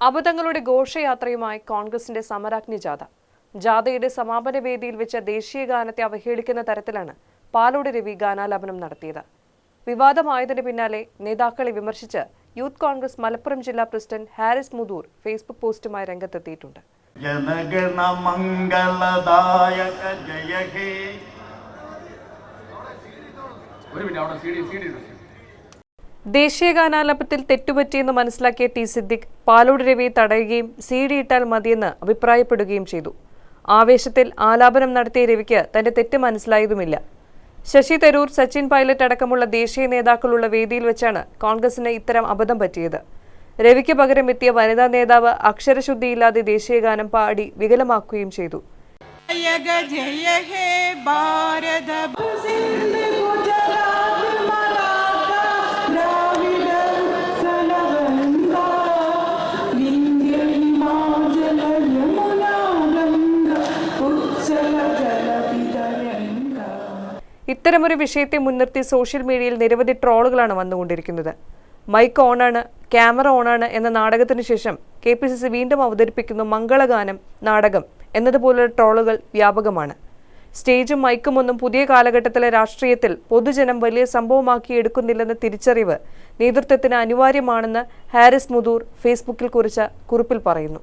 അബദ്ധങ്ങളുടെ ഘോഷയാത്രയുമായി കോൺഗ്രസിന്റെ സമരാഗ്നി ജാഥ. ജാഥയുടെ സമാപന വേദിയിൽ വെച്ച ദേശീയ ഗാനത്തെ അവഹേളിക്കുന്ന തരത്തിലാണ് പാലോട് രവി ഗാനാലാപനം നടത്തിയത്. വിവാദമായതിന് പിന്നാലെ നേതാക്കളെ വിമർശിച്ച് യൂത്ത് കോൺഗ്രസ് മലപ്പുറം ജില്ലാ പ്രസിഡന്റ് ഹാരിസ് മുതൂർ ഫേസ്ബുക്ക് പോസ്റ്റുമായി രംഗത്തെത്തിയിട്ടുണ്ട്. ദേശീയ ഗാനാലാപനത്തിൽ തെറ്റുപറ്റിയെന്ന് മനസ്സിലാക്കിയ ടി സിദ്ദിഖ് പാലോട് രവിയെ തടയുകയും CD ഇട്ടാൽ മതിയെന്ന് അഭിപ്രായപ്പെടുകയും ചെയ്തു. ആവേശത്തിൽ ആലാപനം നടത്തിയ രവിക്ക് തന്റെ തെറ്റ് മനസ്സിലായതുമില്ല. ശശി തരൂർ, സച്ചിൻ പൈലറ്റ് അടക്കമുള്ള ദേശീയ നേതാക്കളുള്ള വേദിയിൽ വെച്ചാണ് കോൺഗ്രസിന് ഇത്തരം അബദ്ധം പറ്റിയത്. രവിക്ക് പകരം എത്തിയ വനിതാ നേതാവ് അക്ഷരശുദ്ധിയില്ലാതെ ദേശീയ ഗാനം പാടി വികലമാക്കുകയും ചെയ്തു. ഇത്തരമൊരു വിഷയത്തെ മുൻനിർത്തി സോഷ്യൽ മീഡിയയിൽ നിരവധി ട്രോളുകളാണ് വന്നുകൊണ്ടിരിക്കുന്നത്. മൈക്ക് ഓണാണ്, ക്യാമറ ഓണാണ് എന്ന നാടകത്തിനു ശേഷം KPCC വീണ്ടും അവതരിപ്പിക്കുന്ന മംഗളഗാനം നാടകം എന്നതുപോലുള്ള ട്രോളുകൾ വ്യാപകമാണ്. സ്റ്റേജും മൈക്കും ഒന്നും പുതിയ കാലഘട്ടത്തിലെ രാഷ്ട്രീയത്തിൽ പൊതുജനം വലിയ സംഭവമാക്കി എടുക്കുന്നില്ലെന്ന തിരിച്ചറിവ് നേതൃത്വത്തിന് അനിവാര്യമാണെന്ന് ഹാരിസ് മുതൂർ ഫേസ്ബുക്കിൽ കുറിച്ച കുറിപ്പിൽ പറയുന്നു.